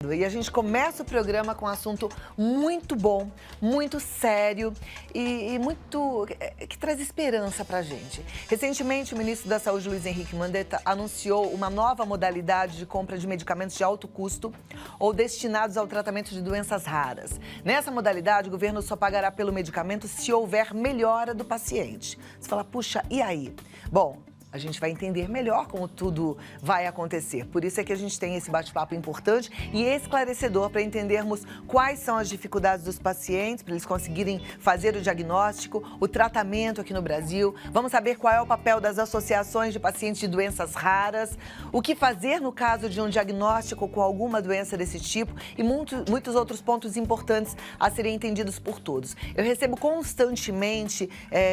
Figueiredo e a gente começa o programa com um assunto muito bom, muito sério e muito que traz esperança pra gente. Recentemente, o ministro da Saúde, Luiz Henrique Mandetta, anunciou uma nova modalidade de compra de medicamentos de alto custo ou destinados ao tratamento de doenças raras. Nessa modalidade, o governo só pagará pelo medicamento se houver melhora do paciente. Você fala, puxa, e aí? Bom, a gente vai entender melhor como tudo vai acontecer. Por isso é que a gente tem esse bate-papo importante e esclarecedor para entendermos quais são as dificuldades dos pacientes, para eles conseguirem fazer o diagnóstico, o tratamento aqui no Brasil. Vamos saber qual é o papel das associações de pacientes de doenças raras, o que fazer no caso de um diagnóstico com alguma doença desse tipo e muitos outros pontos importantes a serem entendidos por todos. Eu recebo constantemente,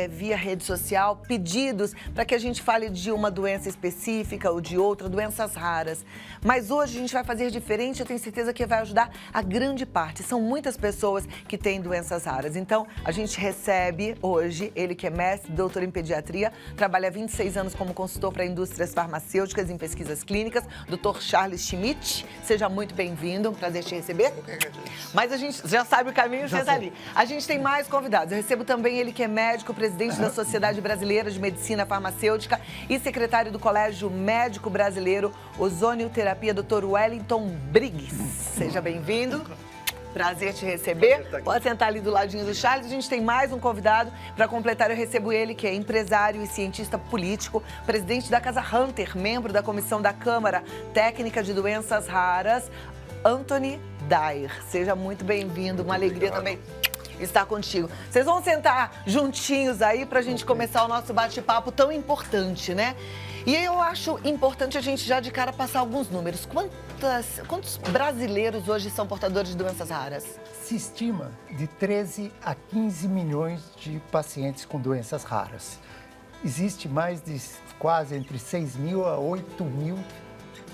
via rede social, pedidos para que a gente fale de uma doença específica ou de outra, doenças raras. Mas hoje a gente vai fazer diferente, eu tenho certeza que vai ajudar a grande parte. São muitas pessoas que têm doenças raras. Então, a gente recebe hoje, ele que é mestre, doutor em pediatria, trabalha há 26 anos como consultor para indústrias farmacêuticas em pesquisas clínicas, doutor Charles Schmidt. Seja muito bem-vindo, um prazer te receber. Mas a gente já sabe o caminho, já está ali. A gente tem mais convidados. Eu recebo também ele que é médico, presidente da Sociedade Brasileira de Medicina Farmacêutica e secretário do Colégio Médico Brasileiro, Ozonioterapia, Dr. Wellington Briggs. Seja bem-vindo. Prazer te receber. Pode sentar ali do ladinho do Charles. A gente tem mais um convidado. Para completar, eu recebo ele, que é empresário e cientista político, presidente da Casa Hunter, membro da Comissão da Câmara Técnica de Doenças Raras, Anthony Dyer. Seja muito bem-vindo. Uma alegria também estar contigo. Vocês vão sentar juntinhos aí pra gente começar o nosso bate-papo tão importante, né? E eu acho importante a gente já de cara passar alguns números. Quantos brasileiros hoje são portadores de doenças raras? Se estima de 13 a 15 milhões de pacientes com doenças raras. Existe mais de quase entre 6 mil a 8 mil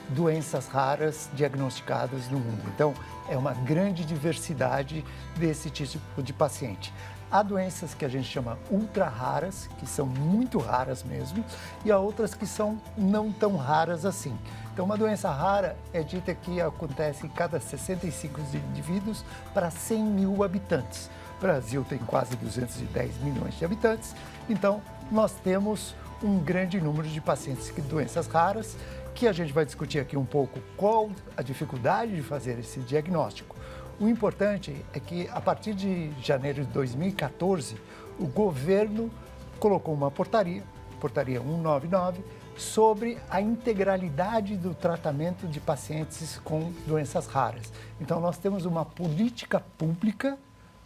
doenças raras diagnosticadas no mundo. Então, é uma grande diversidade desse tipo de paciente. Há doenças que a gente chama ultra raras, que são muito raras mesmo, e há outras que são não tão raras assim. Então, uma doença rara é dita que acontece em cada 65 indivíduos para 100 mil habitantes. O Brasil tem quase 210 milhões de habitantes, então nós temos um grande número de pacientes com doenças raras, que a gente vai discutir aqui um pouco qual a dificuldade de fazer esse diagnóstico. O importante é que, a partir de janeiro de 2014, o governo colocou uma portaria 199, sobre a integralidade do tratamento de pacientes com doenças raras. Então, nós temos uma política pública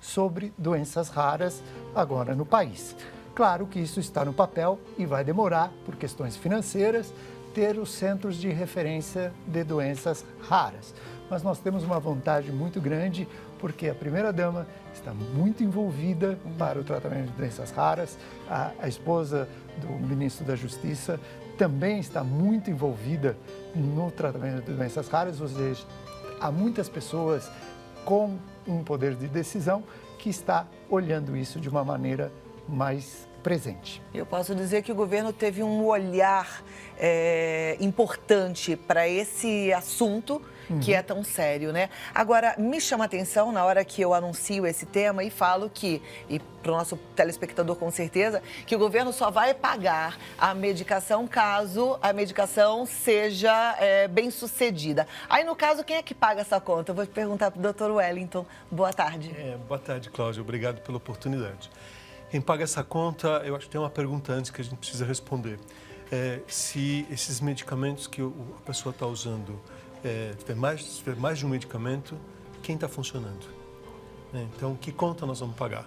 sobre doenças raras agora no país. Claro que isso está no papel e vai demorar, por questões financeiras, ter os centros de referência de doenças raras. Mas nós temos uma vantagem muito grande, porque a primeira-dama está muito envolvida para o tratamento de doenças raras, a esposa do ministro da Justiça também está muito envolvida no tratamento de doenças raras, ou seja, há muitas pessoas com um poder de decisão que está olhando isso de uma maneira mais presente. Eu posso dizer que o governo teve um olhar importante para esse assunto que é tão sério, né? Agora, me chama a atenção na hora que eu anuncio esse tema e falo que, e para o nosso telespectador com certeza, que o governo só vai pagar a medicação caso a medicação seja bem sucedida. Aí, no caso, quem é que paga essa conta? Eu vou perguntar para o Dr. Wellington. Boa tarde. Boa tarde, Cláudia. Obrigado pela oportunidade. Quem paga essa conta, eu acho que tem uma pergunta antes que a gente precisa responder. Se esses medicamentos que a pessoa está usando, tiver mais de um medicamento, quem está funcionando? Então, que conta nós vamos pagar?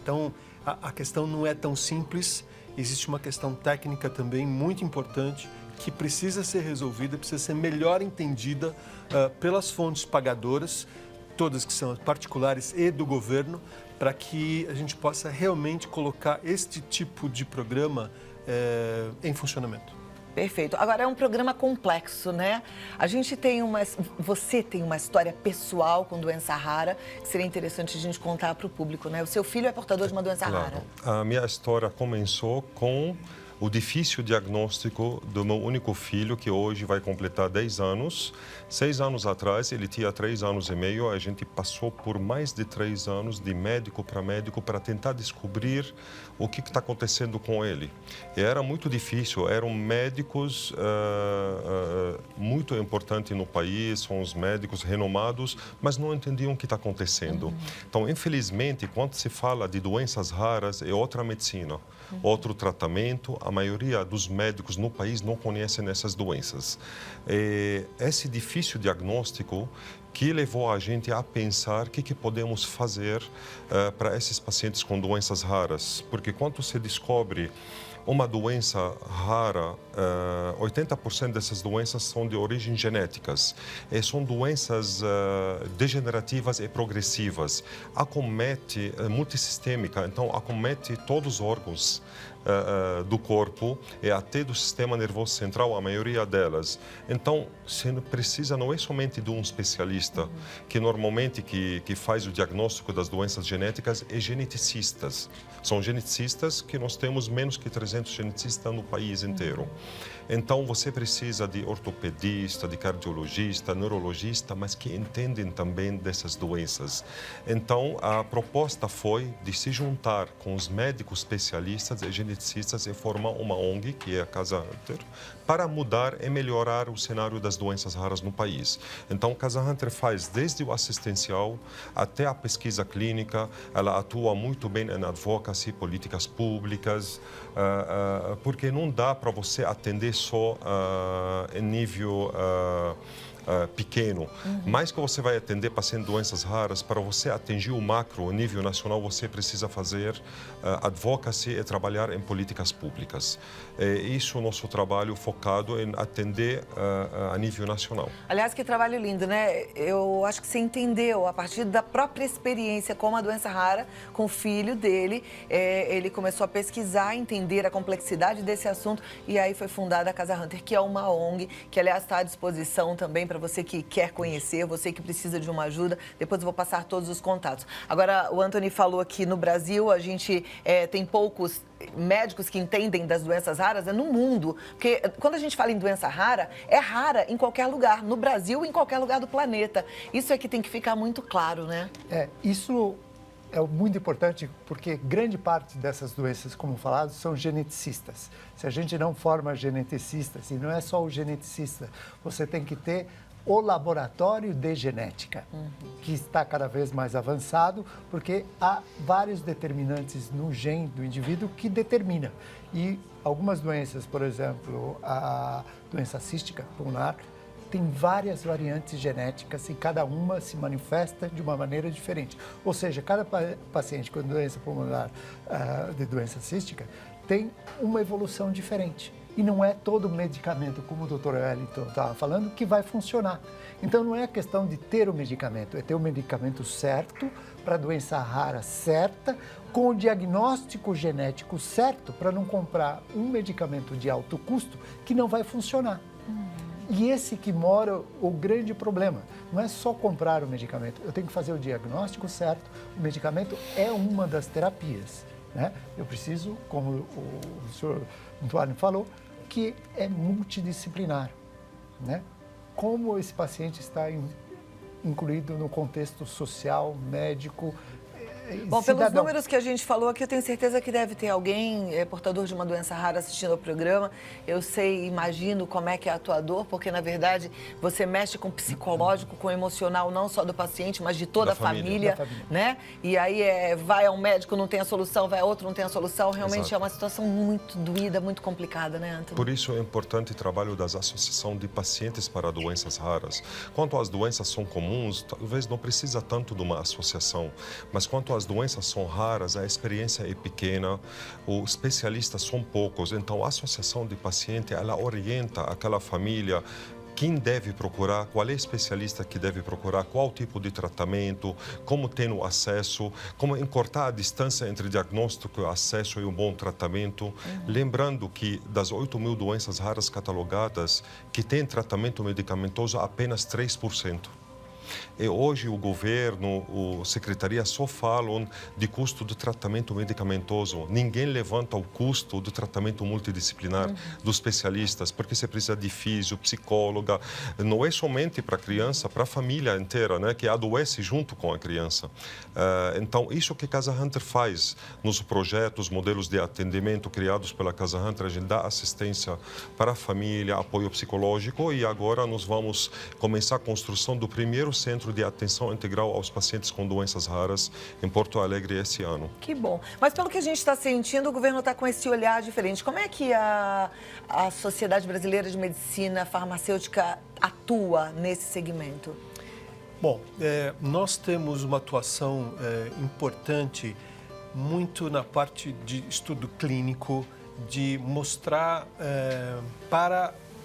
Então, a questão não é tão simples, existe uma questão técnica também muito importante que precisa ser resolvida, precisa ser melhor entendida pelas fontes pagadoras, todas que são particulares e do governo, para que a gente possa realmente colocar este tipo de programa em funcionamento. Perfeito. Agora, é um programa complexo, né? Você tem uma história pessoal com doença rara que seria interessante a gente contar para o público, né? O seu filho é portador de uma doença rara. A minha história começou com o difícil diagnóstico do meu único filho, que hoje vai completar 10 anos. 6 anos atrás, ele tinha 3 anos e meio, a gente passou por mais de 3 anos de médico para tentar descobrir o que está acontecendo com ele. E era muito difícil, eram médicos muito importantes no país, são os médicos renomados, mas não entendiam o que está acontecendo. Então, infelizmente, quando se fala de doenças raras, é outra medicina, outro tratamento. A maioria dos médicos no país não conhecem essas doenças. Esse difícil diagnóstico que levou a gente a pensar o que podemos fazer para esses pacientes com doenças raras. Porque quando se descobre uma doença rara, 80% dessas doenças são de origem genéticas. E são doenças degenerativas e progressivas. Acomete multissistêmica, então acomete todos os órgãos do corpo e até do sistema nervoso central, a maioria delas. Então, você precisa não é somente de um especialista, que normalmente que faz o diagnóstico das doenças genéticas é geneticistas. São geneticistas que nós temos menos que 300 geneticistas no país inteiro. Então, você precisa de ortopedista, de cardiologista, neurologista, mas que entendem também dessas doenças. Então, a proposta foi de se juntar com os médicos especialistas e geneticistas e formar uma ONG, que é a Casa Hunter, para mudar e melhorar o cenário das doenças raras no país. Então, a Casa Hunter faz desde o assistencial até a pesquisa clínica, ela atua muito bem em advocacy, políticas públicas, porque não dá para você atender só em nível pequeno. Mais que você vai atender pacientes de doenças raras, para você atingir o macro, o nível nacional, você precisa fazer advocacy e trabalhar em políticas públicas. Isso é o nosso trabalho focado em atender a nível nacional. Aliás, que trabalho lindo, né? Eu acho que você entendeu, a partir da própria experiência com uma doença rara, com o filho dele, ele começou a pesquisar, entender a complexidade desse assunto e aí foi fundada a Casa Hunter, que é uma ONG, que aliás está à disposição também para você que quer conhecer, você que precisa de uma ajuda. Depois eu vou passar todos os contatos. Agora, o Anthony falou que no Brasil a gente tem poucos médicos que entendem das doenças raras, no mundo. Porque quando a gente fala em doença rara, é rara em qualquer lugar, no Brasil e em qualquer lugar do planeta. Isso é que tem que ficar muito claro, né? Isso é muito importante porque grande parte dessas doenças, como falado, são geneticistas. Se a gente não forma geneticistas, e não é só o geneticista, você tem que ter o laboratório de genética, que está cada vez mais avançado, porque há vários determinantes no gene do indivíduo que determina. E algumas doenças, por exemplo, a doença cística pulmonar, tem várias variantes genéticas e cada uma se manifesta de uma maneira diferente. Ou seja, cada paciente com doença pulmonar, de doença cística, tem uma evolução diferente. E não é todo medicamento, como o Dr. Wellington estava falando, que vai funcionar. Então, não é a questão de ter o medicamento, é ter o medicamento certo, para a doença rara certa, com o diagnóstico genético certo, para não comprar um medicamento de alto custo que não vai funcionar. E esse que mora o grande problema. Não é só comprar o medicamento, eu tenho que fazer o diagnóstico certo. O medicamento é uma das terapias, né? Eu preciso, como o senhor Antoine falou, que é multidisciplinar, né? Como esse paciente está incluído no contexto social, médico, Bom, pelos cidadão. números que a gente falou aqui, eu tenho certeza que deve ter alguém portador de uma doença rara assistindo ao programa. Eu sei, imagino como é que é atuador, porque, na verdade, você mexe com o psicológico, com o emocional, não só do paciente, mas de toda a família, né? E aí vai a um médico, não tem a solução, vai a outro, não tem a solução. Realmente é uma situação muito doída, muito complicada, né, Anthony? Por isso é importante o trabalho das associações de pacientes para doenças raras. Quanto as doenças são comuns, talvez não precisa tanto de uma associação, mas quanto as doenças são raras, a experiência é pequena, os especialistas são poucos, então a associação de paciente, ela orienta aquela família quem deve procurar, qual é o especialista que deve procurar, qual tipo de tratamento, como ter o acesso, como encurtar a distância entre diagnóstico, acesso e um bom tratamento. Lembrando que das 8.000 doenças raras catalogadas, que têm tratamento medicamentoso, apenas 3%. E hoje o governo, a secretaria só falam de custo do tratamento medicamentoso. Ninguém levanta o custo do tratamento multidisciplinar dos especialistas, porque você precisa de físio, psicóloga. Não é somente para a criança, para a família inteira, né, que adoece junto com a criança. Então, isso que a Casa Hunter faz nos projetos, modelos de atendimento criados pela Casa Hunter, a gente dá assistência para a família, apoio psicológico, e agora nós vamos começar a construção do primeiro centro de atenção integral aos pacientes com doenças raras em Porto Alegre esse ano. Que bom. Mas pelo que a gente está sentindo, o governo está com esse olhar diferente. Como é que a Sociedade Brasileira de Medicina Farmacêutica atua nesse segmento? Bom, nós temos uma atuação importante muito na parte de estudo clínico, de mostrar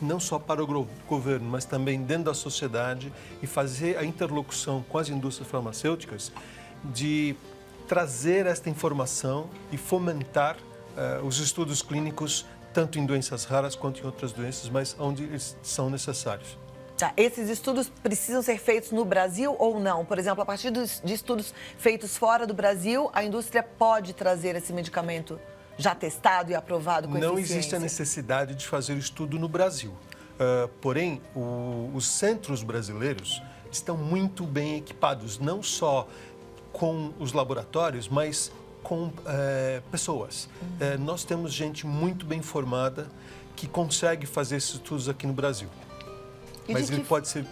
não só para o governo, mas também dentro da sociedade, e fazer a interlocução com as indústrias farmacêuticas, de trazer esta informação e fomentar os estudos clínicos, tanto em doenças raras quanto em outras doenças, mas onde eles são necessários. Tá, esses estudos precisam ser feitos no Brasil ou não? Por exemplo, a partir de estudos feitos fora do Brasil, a indústria pode trazer esse medicamento já testado e aprovado com eficiência? Não existe a necessidade de fazer estudo no Brasil. Porém, os centros brasileiros estão muito bem equipados, não só com os laboratórios, mas com pessoas. Nós temos gente muito bem formada que consegue fazer esses estudos aqui no Brasil. Mas ele pode ser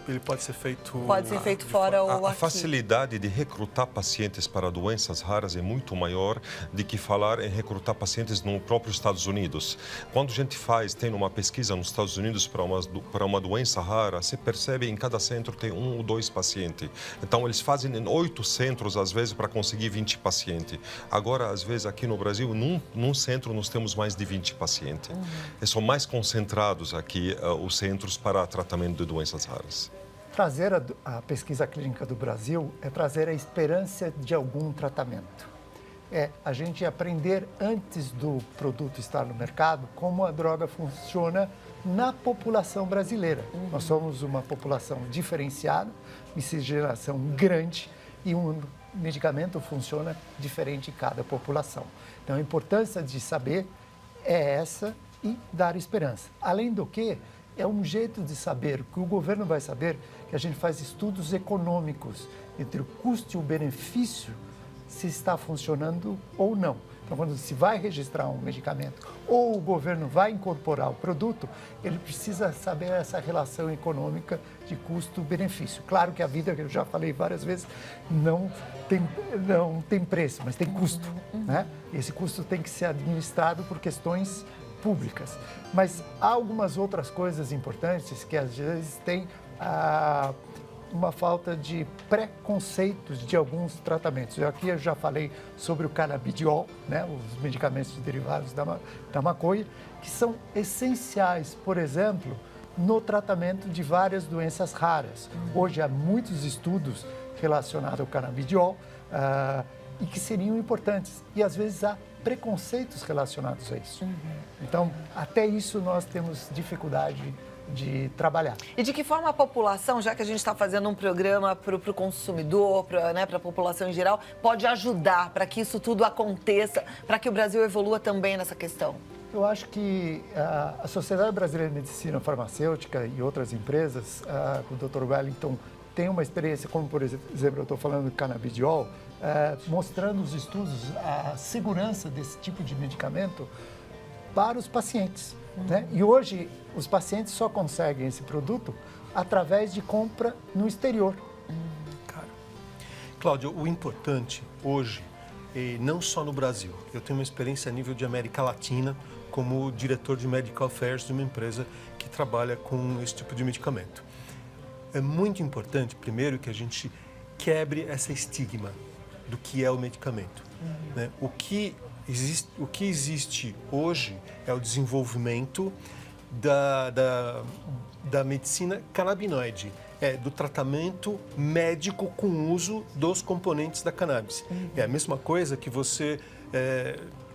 feito... Pode ser feito fora ou aqui. A facilidade de recrutar pacientes para doenças raras é muito maior do que falar em recrutar pacientes no próprio Estados Unidos. Quando a gente tem uma pesquisa nos Estados Unidos para uma doença rara, você percebe que em cada centro tem 1 ou 2 pacientes. Então, eles fazem em 8 centros, às vezes, para conseguir 20 pacientes. Agora, às vezes, aqui no Brasil, num centro, nós temos mais de 20 pacientes. São mais concentrados aqui os centros para tratamento de doenças raras. Trazer a pesquisa clínica do Brasil é trazer a esperança de algum tratamento. É a gente aprender antes do produto estar no mercado como a droga funciona na população brasileira. Nós somos uma população diferenciada, miscigenação grande, e um medicamento funciona diferente em cada população. Então, a importância de saber é essa e dar esperança. Além do que, é um jeito de saber, que o governo vai saber, que a gente faz estudos econômicos entre o custo e o benefício, se está funcionando ou não. Então, quando se vai registrar um medicamento ou o governo vai incorporar o produto, ele precisa saber essa relação econômica de custo-benefício. Claro que a vida, que eu já falei várias vezes, não tem preço, mas tem custo, né? E esse custo tem que ser administrado por questões públicas. Mas há algumas outras coisas importantes que às vezes tem uma falta de preconceitos de alguns tratamentos. Aqui eu já falei sobre o canabidiol, né, os medicamentos derivados da maconha, que são essenciais, por exemplo, no tratamento de várias doenças raras. Hoje há muitos estudos relacionados ao canabidiol e que seriam importantes. E às vezes há preconceitos relacionados a isso. Então, até isso nós temos dificuldade de trabalhar. E de que forma a população, já que a gente está fazendo um programa para o consumidor, para a população em geral, pode ajudar para que isso tudo aconteça, para que o Brasil evolua também nessa questão? Eu acho que a Sociedade Brasileira de Medicina Farmacêutica e outras empresas, o Dr. Wellington tem uma experiência, como por exemplo, eu estou falando do canabidiol, mostrando os estudos, a segurança desse tipo de medicamento para os pacientes. Né? E hoje, os pacientes só conseguem esse produto através de compra no exterior. Cláudio, o importante hoje, e não só no Brasil, eu tenho uma experiência a nível de América Latina como diretor de Medical Affairs de uma empresa que trabalha com esse tipo de medicamento. É muito importante, primeiro, que a gente quebre essa estigma do que é o medicamento. Né? O que existe hoje é o desenvolvimento da medicina canabinoide, do tratamento médico com uso dos componentes da cannabis. É a mesma coisa que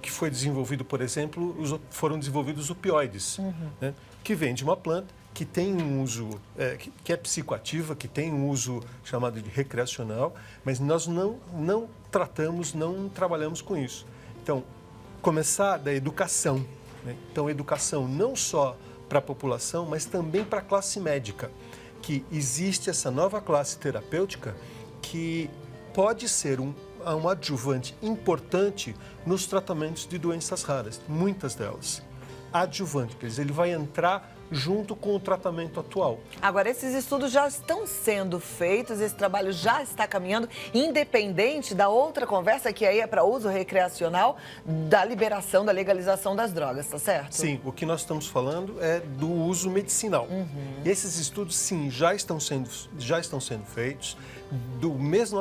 que foi desenvolvido, por exemplo, foram desenvolvidos opioides, né? Que vem de uma planta que tem um uso, que é psicoativa, que tem um uso chamado de recreacional, mas nós não tratamos, não trabalhamos com isso. Então, começar da educação, né? Então, educação não só para a população, mas também para a classe médica, que existe essa nova classe terapêutica que pode ser um adjuvante importante nos tratamentos de doenças raras, muitas delas. Adjuvante, quer dizer, ele vai entrar junto com o tratamento atual. Agora, esses estudos já estão sendo feitos, esse trabalho já está caminhando, independente da outra conversa que aí é para uso recreacional, da liberação, da legalização das drogas, tá certo? Sim, o que nós estamos falando é do uso medicinal. Esses estudos, sim, já estão sendo feitos,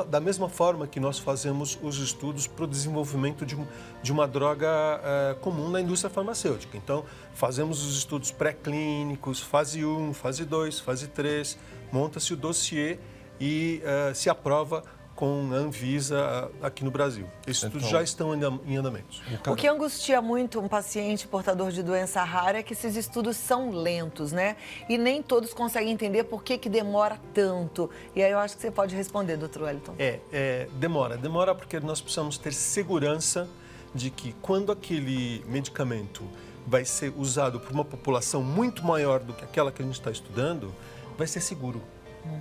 da mesma forma que nós fazemos os estudos para o desenvolvimento de uma droga comum na indústria farmacêutica. Então, fazemos os estudos pré-clínicos, fase 1, fase 2, fase 3, monta-se o dossiê e se aprova com a Anvisa aqui no Brasil. Esses estudos já estão em andamento. O que angustia muito um paciente portador de doença rara é que esses estudos são lentos, né? E nem todos conseguem entender por que demora tanto. E aí eu acho que você pode responder, doutor Wellington. Demora porque nós precisamos ter segurança de que quando aquele medicamento vai ser usado por uma população muito maior do que aquela que a gente está estudando, vai ser seguro.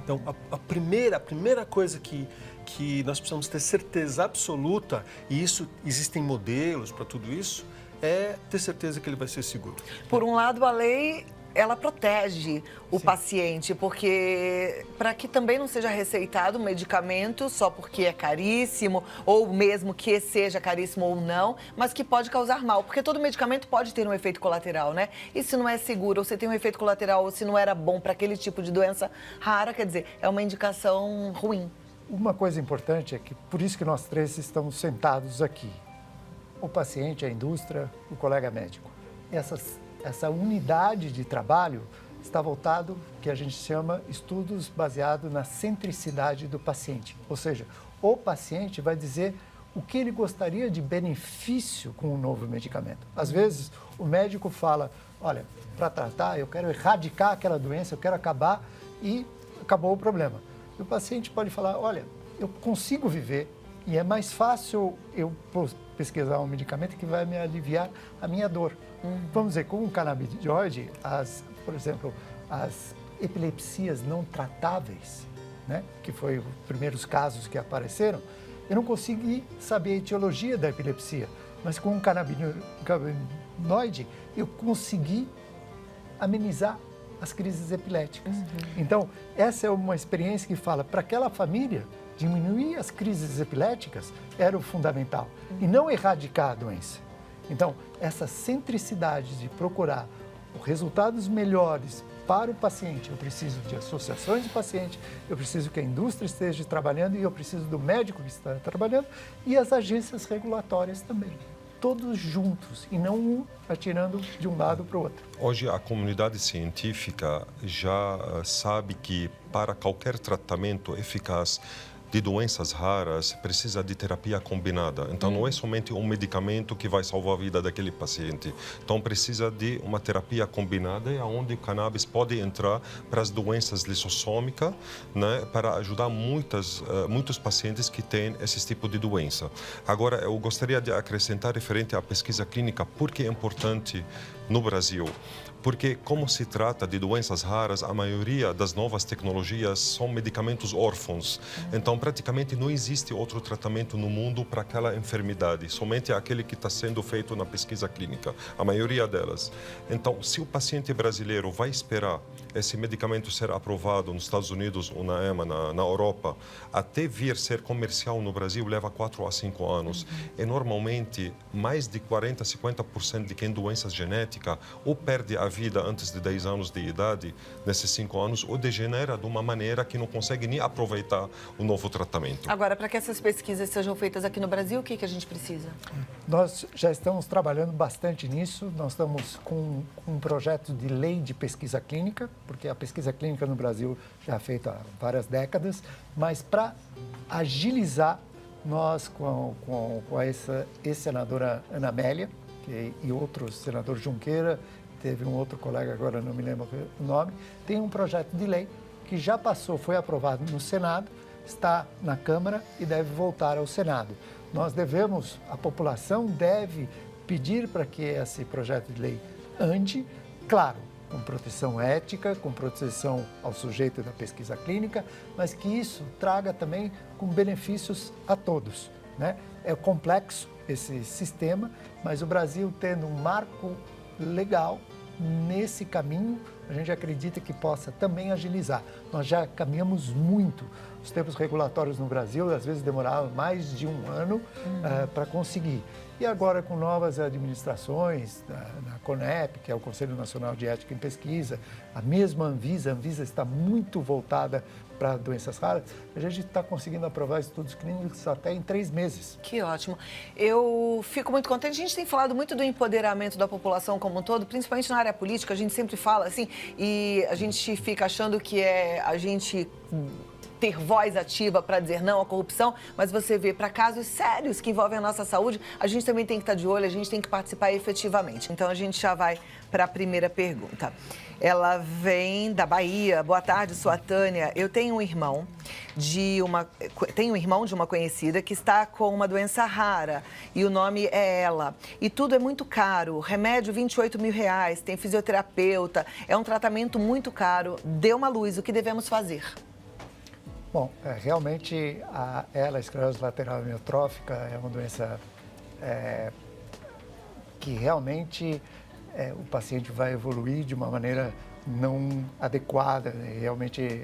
Então, a primeira coisa que nós precisamos ter certeza absoluta, e existem modelos para tudo isso, é ter certeza que ele vai ser seguro. Por um lado, a lei, ela protege o paciente, porque para que também não seja receitado um medicamento só porque é caríssimo, ou mesmo que seja caríssimo ou não, mas que pode causar mal, porque todo medicamento pode ter um efeito colateral, né? E se não é seguro, ou se tem um efeito colateral, ou se não era bom para aquele tipo de doença rara, quer dizer, é uma indicação ruim. Uma coisa importante é que, por isso que nós três estamos sentados aqui. O paciente, a indústria, o colega médico. Essa unidade de trabalho está voltado, que a gente chama estudos baseados na centricidade do paciente. Ou seja, o paciente vai dizer o que ele gostaria de benefício com o novo medicamento. Às vezes, o médico fala, olha, para tratar, eu quero erradicar aquela doença, eu quero acabar e acabou o problema. E o paciente pode falar, olha, eu consigo viver e é mais fácil eu pesquisar um medicamento que vai me aliviar a minha dor. Vamos dizer, com o canabinoide, por exemplo, as epilepsias não tratáveis, né, que foi os primeiros casos que apareceram, eu não consegui saber a etiologia da epilepsia, mas com o canabinoide eu consegui amenizar as crises epiléticas. Então, essa é uma experiência que fala, para aquela família, diminuir as crises epiléticas era o fundamental, e não erradicar a doença. Então, essa centricidade de procurar resultados melhores para o paciente, eu preciso de associações de paciente, eu preciso que a indústria esteja trabalhando e eu preciso do médico que está trabalhando e as agências regulatórias também. Todos juntos e não um atirando de um lado para o outro. Hoje a comunidade científica já sabe que para qualquer tratamento eficaz de doenças raras precisa de terapia combinada. Então não é somente um medicamento que vai salvar a vida daquele paciente. Então precisa de uma terapia combinada, onde o cannabis pode entrar para as doenças lissossômicas, né, para ajudar muitos pacientes que têm esse tipo de doença. Agora eu gostaria de acrescentar referente à pesquisa clínica, porque é importante no Brasil. Porque, como se trata de doenças raras, a maioria das novas tecnologias são medicamentos órfãos. Então, praticamente não existe outro tratamento no mundo para aquela enfermidade, somente aquele que está sendo feito na pesquisa clínica, a maioria delas. Então, se o paciente brasileiro vai esperar esse medicamento ser aprovado nos Estados Unidos ou na EMA, na Europa, até vir ser comercial no Brasil, leva 4 a 5 anos. E, normalmente, mais de 40% a 50% de quem tem doenças genéticas ou perde a vida antes de 10 anos de idade, nesses 5 anos, ou degenera de uma maneira que não consegue nem aproveitar o novo tratamento. Agora, para que essas pesquisas sejam feitas aqui no Brasil, o que a gente precisa? Nós já estamos trabalhando bastante nisso, nós estamos com um projeto de lei de pesquisa clínica, porque a pesquisa clínica no Brasil já é feita há várias décadas, mas para agilizar, nós com a ex-senadora Ana Amélia e outros, senador Junqueira, teve um outro colega, agora não me lembro o nome, tem um projeto de lei que já passou, foi aprovado no Senado, está na Câmara e deve voltar ao Senado. A população deve pedir para que esse projeto de lei ande, claro, com proteção ética, com proteção ao sujeito da pesquisa clínica, mas que isso traga também com benefícios a todos, né? É complexo esse sistema, mas o Brasil tendo um marco legal nesse caminho, a gente acredita que possa também agilizar. Nós já caminhamos muito. Os tempos regulatórios no Brasil, às vezes, demoravam mais de um ano para conseguir. E agora, com novas administrações, na CONEP, que é o Conselho Nacional de Ética em Pesquisa, a mesma Anvisa, a Anvisa está muito voltada para doenças raras, a gente está conseguindo aprovar estudos clínicos até em 3 meses. Que ótimo. Eu fico muito contente. A gente tem falado muito do empoderamento da população como um todo, principalmente na área política. A gente sempre fala assim, e a gente fica achando que é a gente ter voz ativa para dizer não à corrupção, mas você vê, para casos sérios que envolvem a nossa saúde, a gente também tem que estar de olho, a gente tem que participar efetivamente. Então, a gente já vai para a primeira pergunta. Ela vem da Bahia. Boa tarde, sou a Tânia. Eu tenho um irmão de uma conhecida que está com uma doença rara e o nome é ela. E tudo é muito caro. Remédio, R$28 mil, tem fisioterapeuta, é um tratamento muito caro. Dê uma luz, o que devemos fazer? Bom, realmente a esclerose lateral amiotrófica é uma doença que realmente o paciente vai evoluir de uma maneira não adequada, né? Realmente,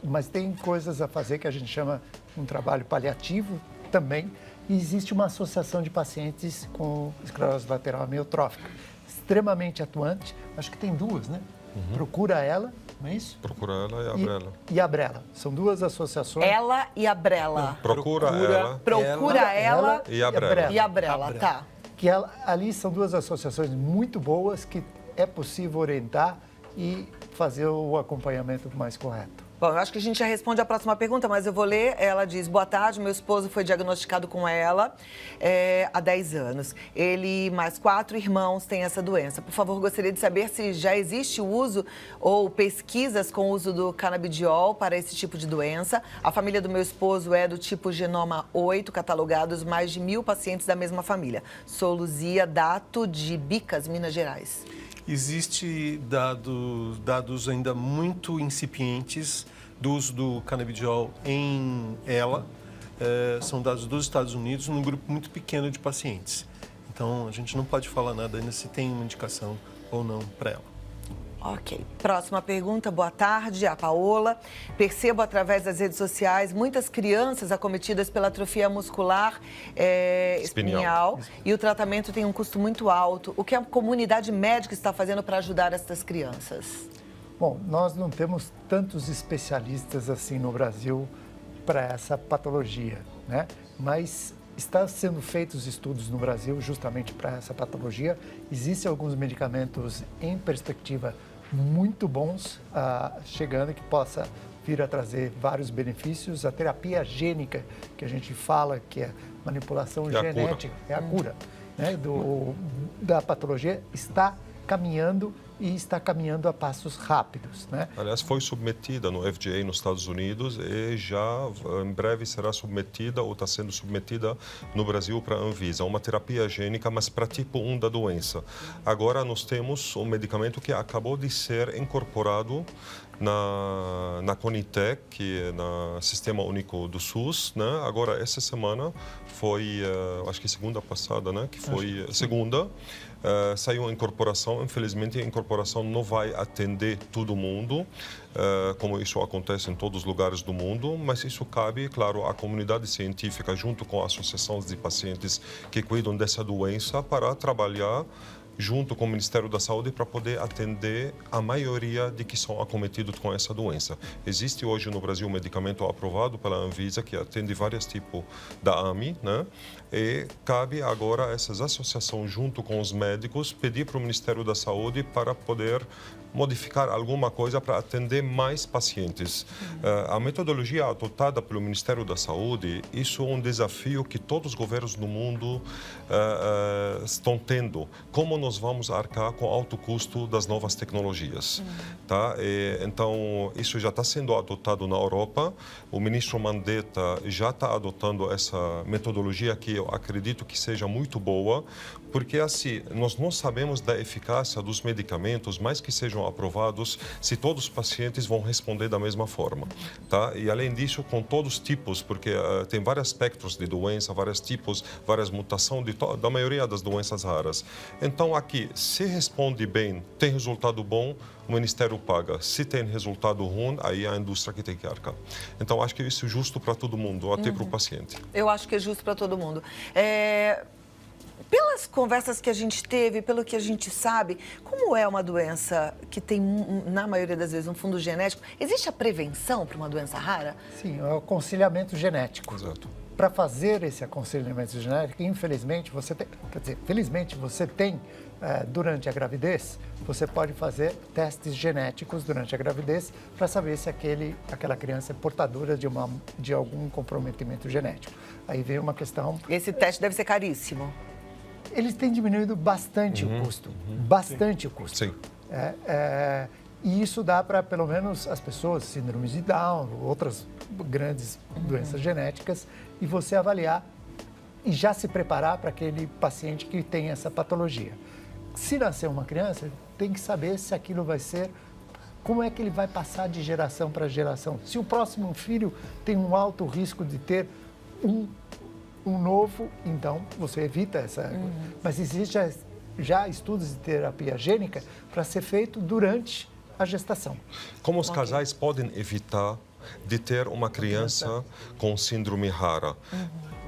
mas tem coisas a fazer que a gente chama um trabalho paliativo também. E existe uma associação de pacientes com esclerose lateral amiotrófica extremamente atuante. Acho que tem 2, né? Procura ela, não é isso? Procura ela e a Brela. E a Brela. São 2 associações. Ela e a Brela. Procura ela. Procura ela e a Brela. e a Brela, tá. Que ali são 2 associações muito boas que é possível orientar e fazer o acompanhamento mais correto. Bom, eu acho que a gente já responde a próxima pergunta, mas eu vou ler. Ela diz, boa tarde, meu esposo foi diagnosticado com ela há 10 anos. Ele e mais 4 irmãos têm essa doença. Por favor, gostaria de saber se já existe o uso ou pesquisas com o uso do canabidiol para esse tipo de doença. A família do meu esposo é do tipo genoma 8, catalogados mais de 1.000 pacientes da mesma família. Sou Luzia Dato, de Bicas, Minas Gerais. Existe dados ainda muito incipientes do uso do canabidiol em ela. São dados dos Estados Unidos, num grupo muito pequeno de pacientes. Então, a gente não pode falar nada ainda se tem uma indicação ou não para ela. Ok. Próxima pergunta. Boa tarde, a Paola. Percebo através das redes sociais muitas crianças acometidas pela atrofia muscular espinhal e o tratamento tem um custo muito alto. O que a comunidade médica está fazendo para ajudar essas crianças? Bom, nós não temos tantos especialistas assim no Brasil para essa patologia, né? Mas está sendo feitos estudos no Brasil justamente para essa patologia. Existem alguns medicamentos em perspectiva muito bons chegando que possa vir a trazer vários benefícios. A terapia gênica, que a gente fala que é manipulação genética, é a cura, né, da patologia, está caminhando e está caminhando a passos rápidos, né? Aliás, foi submetida no FDA nos Estados Unidos e já em breve será submetida ou está sendo submetida no Brasil para a Anvisa. Uma terapia gênica, mas para tipo 1 da doença. Agora nós temos um medicamento que acabou de ser incorporado na Conitec, que é no Sistema Único do SUS, né? Agora, essa semana foi, acho que segunda passada, né? Que foi segunda. Saiu a incorporação. Infelizmente, a incorporação não vai atender todo mundo, como isso acontece em todos os lugares do mundo, mas isso cabe, claro, à comunidade científica, junto com associações de pacientes que cuidam dessa doença, para trabalhar junto com o Ministério da Saúde para poder atender a maioria de que são acometidos com essa doença. Existe hoje no Brasil um medicamento aprovado pela Anvisa que atende vários tipos da AMI, né? E cabe agora a essas associações, junto com os médicos, pedir para o Ministério da Saúde para poder modificar alguma coisa para atender mais pacientes. A metodologia adotada pelo Ministério da Saúde, isso é um desafio que todos os governos no mundo estão tendo. Como nós vamos arcar com o alto custo das novas tecnologias? Tá? Então, isso já está sendo adotado na Europa. O ministro Mandetta já está adotando essa metodologia que eu acredito que seja muito boa, porque assim, nós não sabemos da eficácia dos medicamentos, mais que sejam aprovados, se todos os pacientes vão responder da mesma forma. Tá? E além disso, com todos os tipos, porque tem vários espectros de doença, vários tipos, várias mutações da maioria das doenças raras. Então aqui, se responde bem, tem resultado bom, o Ministério paga. Se tem resultado ruim, aí é a indústria que tem que arcar. Então acho que isso é justo para todo mundo, até para o paciente. Eu acho que é justo para todo mundo. Pelas conversas que a gente teve, pelo que a gente sabe, como é uma doença que tem, na maioria das vezes, um fundo genético, existe a prevenção para uma doença rara? Sim, é o aconselhamento genético. Exato. Para fazer esse aconselhamento genético, infelizmente, você tem, quer dizer, felizmente, você tem, durante a gravidez, você pode fazer testes genéticos durante a gravidez para saber se aquela criança é portadora de algum comprometimento genético. Aí vem uma questão... Esse teste deve ser caríssimo. Eles têm diminuído bastante o custo, bastante o custo. Sim. E isso dá para, pelo menos, as pessoas, síndromes de Down, outras grandes doenças genéticas, e você avaliar e já se preparar para aquele paciente que tem essa patologia. Se nascer uma criança, tem que saber se aquilo vai ser, como é que ele vai passar de geração para geração. Se o próximo filho tem um alto risco de ter um novo, então você evita essa... Mas existe já estudos de terapia gênica para ser feito durante a gestação. Como os casais podem evitar de ter uma criança com síndrome rara?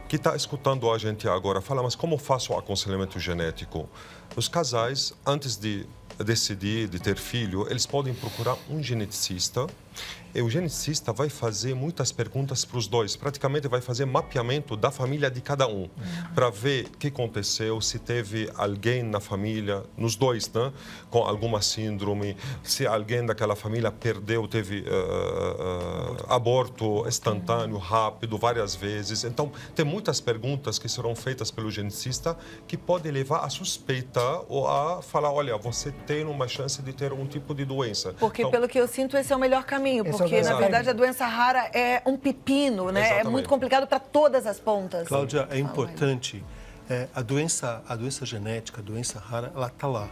Que está escutando a gente agora, fala, mas como faço o aconselhamento genético? Os casais, antes de decidir de ter filho, eles podem procurar um geneticista. E o geneticista vai fazer muitas perguntas para os dois. Praticamente vai fazer mapeamento da família de cada um, para ver o que aconteceu, se teve alguém na família, nos dois, né, com alguma síndrome, se alguém daquela família teve aborto instantâneo, rápido, várias vezes. Então, tem muitas perguntas que serão feitas pelo geneticista que pode levar a suspeitar ou a falar, olha, você tem uma chance de ter um tipo de doença. Porque, então, pelo que eu sinto, esse é o melhor caminho. Porque, na verdade, a doença rara é um pepino, né? Exatamente. É muito complicado para todas as pontas. Cláudia, é importante. A doença genética, a doença rara, ela está lá.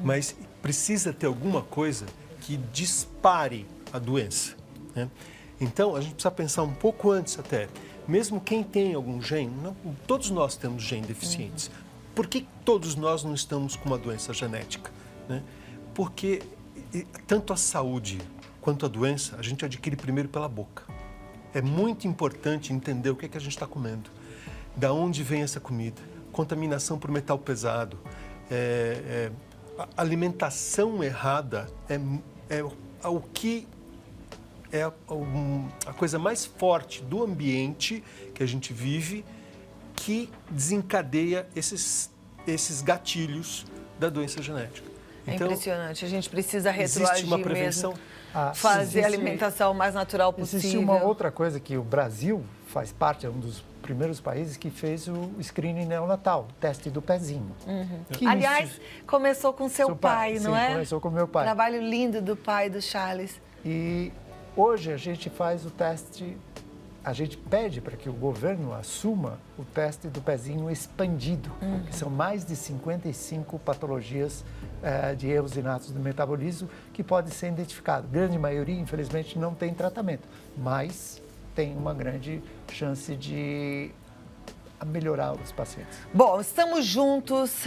Mas precisa ter alguma coisa que dispare a doença, né? Então, a gente precisa pensar um pouco antes até. Mesmo quem tem algum gene, todos nós temos genes deficientes. Por que todos nós não estamos com uma doença genética, né? Porque tanto a saúde quanto a doença, a gente adquire primeiro pela boca. É muito importante entender o que é que a gente está comendo, da onde vem essa comida, contaminação por metal pesado, a alimentação errada é a coisa mais forte do ambiente que a gente vive, que desencadeia esses gatilhos da doença genética. Então, impressionante. A gente precisa existe retroagir uma prevenção. mesmo. Fazer a alimentação o mais natural possível. Existe uma outra coisa que o Brasil faz parte, é um dos primeiros países que fez o screening neonatal, o teste do pezinho. Aliás, começou com seu pai, não é? Sim, começou com meu pai. Trabalho lindo do pai do Charles. E hoje a gente faz o teste, a gente pede para que o governo assuma o teste do pezinho expandido, que são mais de 55 patologias de erros inatos do metabolismo que podem ser identificados. A grande maioria, infelizmente, não tem tratamento, mas tem uma grande chance de melhorar os pacientes. Bom, estamos juntos,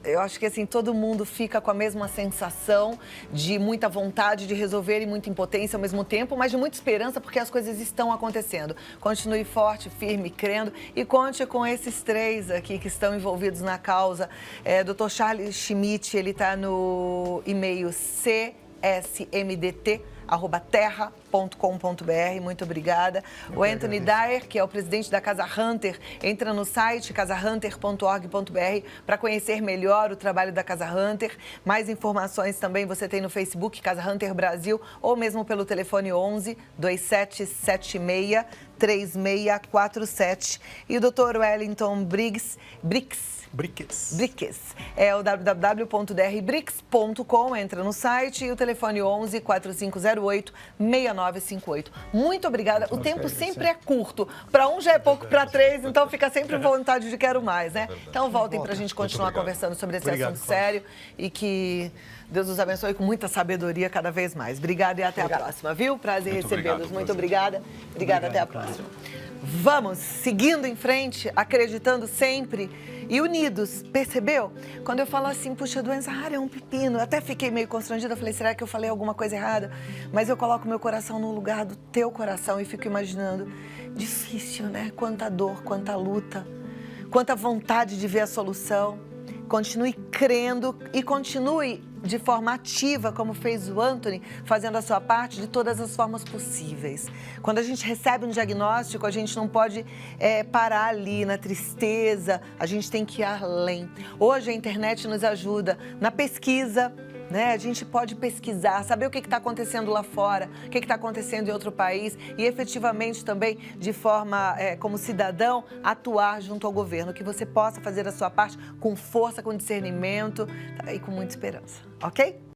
eu acho que assim, todo mundo fica com a mesma sensação de muita vontade de resolver e muita impotência ao mesmo tempo, mas de muita esperança porque as coisas estão acontecendo. Continue forte, firme, crendo e conte com esses três aqui que estão envolvidos na causa. Dr. Charles Schmidt, ele está no e-mail csmdt terra.com.br. Muito obrigada. O Anthony Dyer, que é o presidente da Casa Hunter, entra no site casahunter.org.br para conhecer melhor o trabalho da Casa Hunter. Mais informações também você tem no Facebook, Casa Hunter Brasil, ou mesmo pelo telefone 11 2776 3647. E o Dr. Wellington Briggs é o www.drbricks.com, entra no site, e o telefone 11 4508 6958. Muito obrigada. O tempo sempre é curto. Para um já é pouco, para três, então fica sempre vontade de quero mais, né? Então voltem para a gente continuar conversando sobre esse assunto sério e que Deus nos abençoe com muita sabedoria cada vez mais. Obrigada e até a próxima, viu? Prazer recebê-los. Muito obrigada. Obrigada, até a próxima. Vamos seguindo em frente, acreditando sempre e unidos. Percebeu? Quando eu falo assim, puxa, doença rara é um pepino, eu até fiquei meio constrangida, falei, será que eu falei alguma coisa errada? Mas eu coloco meu coração no lugar do teu coração e fico imaginando, difícil, né? Quanta dor, quanta luta, quanta vontade de ver a solução. Continue crendo e continue de forma ativa, como fez o Anthony, fazendo a sua parte de todas as formas possíveis. Quando a gente recebe um diagnóstico, a gente não pode parar ali na tristeza, a gente tem que ir além. Hoje a internet nos ajuda na pesquisa, né? A gente pode pesquisar, saber o que está acontecendo lá fora, o que está acontecendo em outro país e efetivamente também, de forma como cidadão, atuar junto ao governo, que você possa fazer a sua parte com força, com discernimento e com muita esperança, ok?